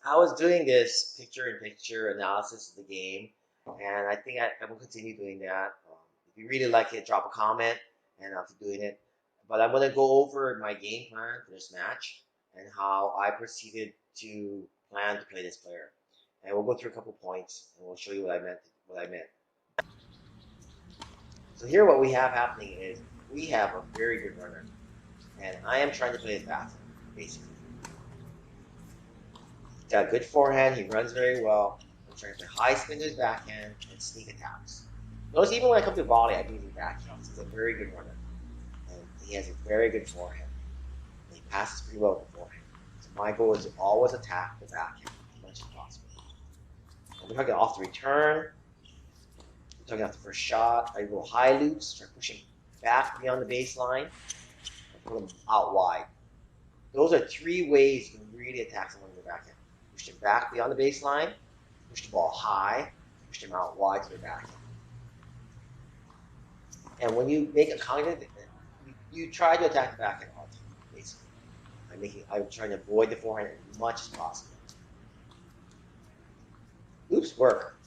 I was doing this picture-in-picture analysis of the game, and I think I will continue doing that. If you really like it, drop a comment, and I'll keep doing it. But I'm going to go over my game plan for this match and how I proceeded to plan to play this player. And we'll go through a couple points, and we'll show you what I meant. So here, what we have happening is we have a very good runner, and I am trying to play his backhand, basically. He's got a good forehand. He runs very well. I'm trying to play high spin to his backhand and sneak attacks. Notice even when I come to volley, I'm using backhand. He's a very good runner, and he has a very good forehand. And he passes pretty well with the forehand. So my goal is to always attack the backhand as much as possible. And we're talking off the return. We're talking off the first shot. I go high loops, try pushing back beyond the baseline, and put him out wide. Those are three ways you can really attack someone in the backhand. Push them back beyond the baseline, push the ball high, push them out wide to the backhand. And when you make a counter, you try to attack the backhand all the time, basically. I'm trying to avoid the forehand as much as possible. Loops work,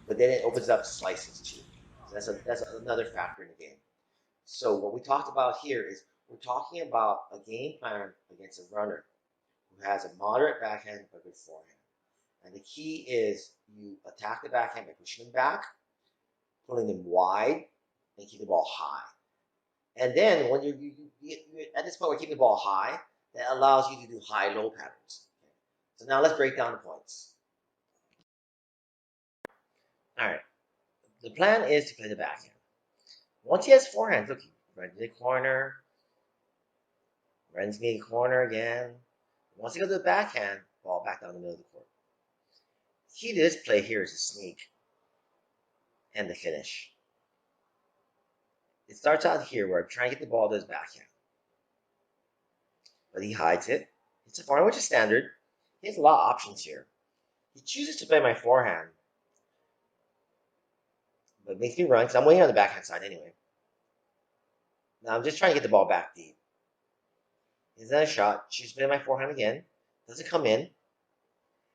but then it opens up slices too. So that's another factor in the game. So what we talked about here is we're talking about a game plan against a runner who has a moderate backhand but good forehand. And the key is you attack the backhand by pushing them back, pulling them wide, and keep the ball high. And then when you're at this point, we're keeping the ball high. That allows you to do high-low patterns. Okay. So now let's break down the points. All right. The plan is to play the backhand. Once he has forehands, look, he runs the corner, runs me the corner again. Once he goes to the backhand, ball back down the middle of the court. The key to this play here is the sneak and the finish. It starts out here where I'm trying to get the ball to his backhand. But he hides it. It's a forehand, which is standard. He has a lot of options here. He chooses to play my forehand, but makes me run because I'm waiting on the backhand side anyway. Now I'm just trying to get the ball back deep. Here's another shot. Chooses to play my forehand again. Doesn't come in.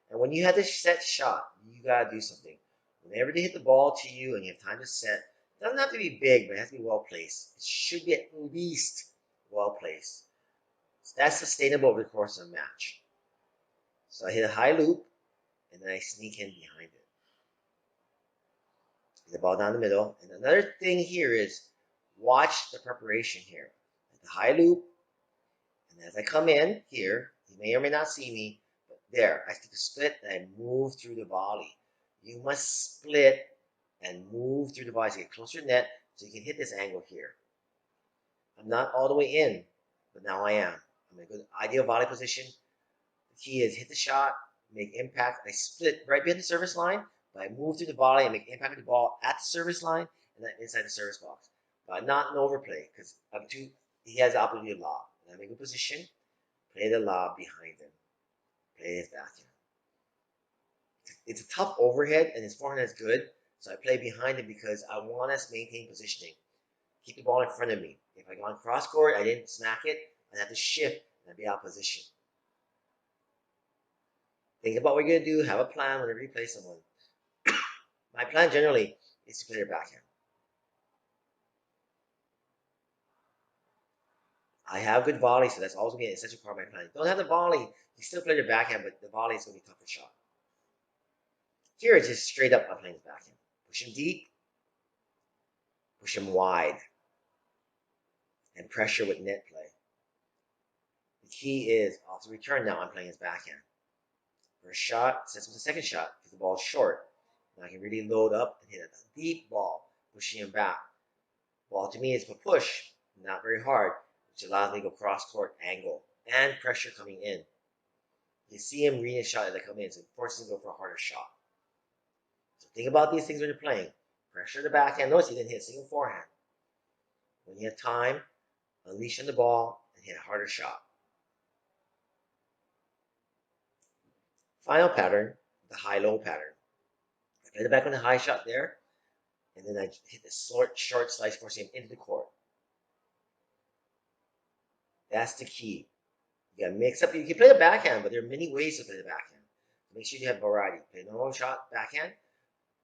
And when you have this set shot, you gotta do something. Whenever they hit the ball to you and you have time to set, it doesn't have to be big, but it has to be well placed. It should be at least well placed. So that's sustainable over the course of a match. So I hit a high loop, and then I sneak in behind it. Get the ball down the middle. And another thing here is watch the preparation here. At the high loop, and as I come in here, you may or may not see me, but there, I take a split and I move through the volley. You must split and move through the volley to get closer to net so you can hit this angle here. I'm not all the way in, but now I am. I'm in a good ideal volley position. The key is hit the shot, make impact. I split right behind the service line, but I move through the volley and make impact with the ball at the service line and then inside the service box. But not an overplay because he has the opportunity to lob. And I'm in a good position, play the lob behind him, play his backhand. It's a tough overhead and his forehand is good, so I play behind him because I want us to maintain positioning. Keep the ball in front of me. If I go on cross court, I didn't smack it, I'd have to shift and I'd be out of position. Think about what you're going to do. Have a plan whenever you play someone. My plan generally is to play their backhand. I have good volley, so that's always going to be an essential part of my plan. Don't have the volley, you still play your backhand, but the volley is going to be a tougher shot. Here it's just straight up I'm playing his backhand. Push him deep, push him wide, and pressure with net play. The key is off the return now, I'm playing his backhand. First shot sets up the second shot because the ball is short. Now I can really load up and hit a deep ball, pushing him back. Ball to me is a push, not very hard, which allows me to go cross court angle and pressure coming in. You see him reading a shot as I come in, so it forces him to go for a harder shot. So think about these things when you're playing. Pressure the backhand. Notice he didn't hit a single forehand. When you have time, unleash on the ball and hit a harder shot. Final pattern, the high-low pattern. I play the back on the high shot there, and then I hit the short slice, forcing him into the court. That's the key. You gotta mix up. You can play the backhand, but there are many ways to play the backhand. Make sure you have variety. Play a normal shot, backhand,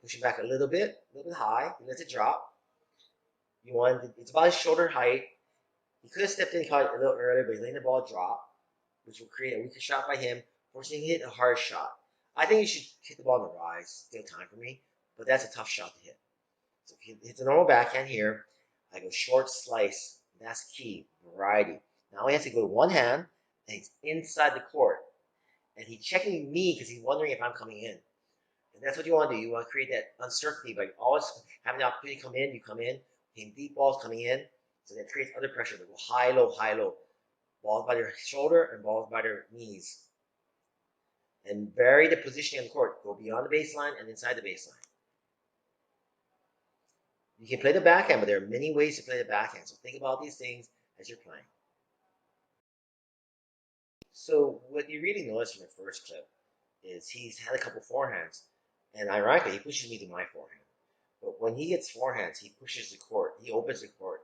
push it back a little bit high, let it drop. You want it's about his shoulder height. He could have stepped in caught it a little earlier, but he's letting the ball drop, which will create a weaker shot by him, forcing him to hit a hard shot. I think you should hit the ball in the rise. Still time for me, but that's a tough shot to hit. So if he hits a normal backhand here, I go short slice. That's key. Variety. Now he has to go one hand, and he's inside the court. And he's checking me because he's wondering if I'm coming in. And that's what you want to do. You want to create that uncertainty by always having the opportunity to come in. You come in, hitting deep balls coming in. So that creates other pressure. They go high, low, high, low. Balls by their shoulder and balls by their knees. And vary the positioning on the court. Go beyond the baseline and inside the baseline. You can play the backhand, but there are many ways to play the backhand. So think about these things as you're playing. So what you really notice from the first clip is he's had a couple forehands, and ironically, he pushes me to my forehand. But when he gets forehands, he pushes the court, he opens the court,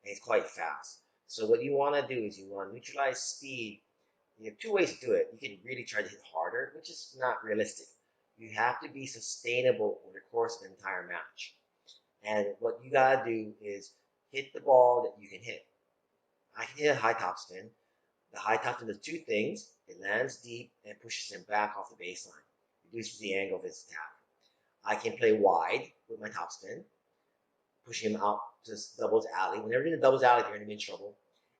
and he's quite fast. So what you want to do is you want to neutralize speed. You have two ways to do it. You can really try to hit harder, which is not realistic. You have to be sustainable over the course of an entire match. And what you gotta do is hit the ball that you can hit. I can hit a high topspin. The high topspin does two things. It lands deep and pushes him back off the baseline. Reduces the angle of his attack. I can play wide with my topspin, pushing him out to doubles alley. Whenever you're in a doubles alley, you're going to be in trouble.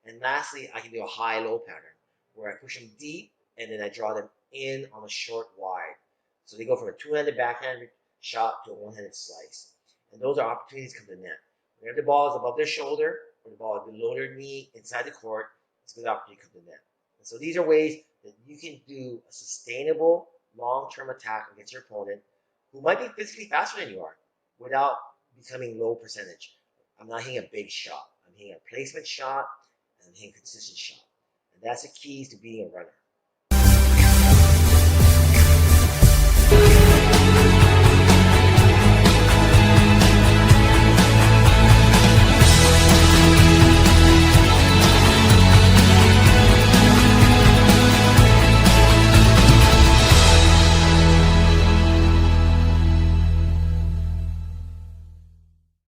And lastly, I can do a high-low pattern where I push them deep and then I draw them in on a short wide. So they go from a two-handed backhand shot to a one-handed slice. And those are opportunities to come to the net. Whenever the ball is above their shoulder or the ball is below their knee inside the court, it's a good opportunity to come to the net. And so these are ways that you can do a sustainable long-term attack against your opponent who might be physically faster than you are without becoming low percentage. I'm not hitting a big shot. I'm hitting a placement shot and I'm hitting a consistent shot. And that's the keys to being a runner.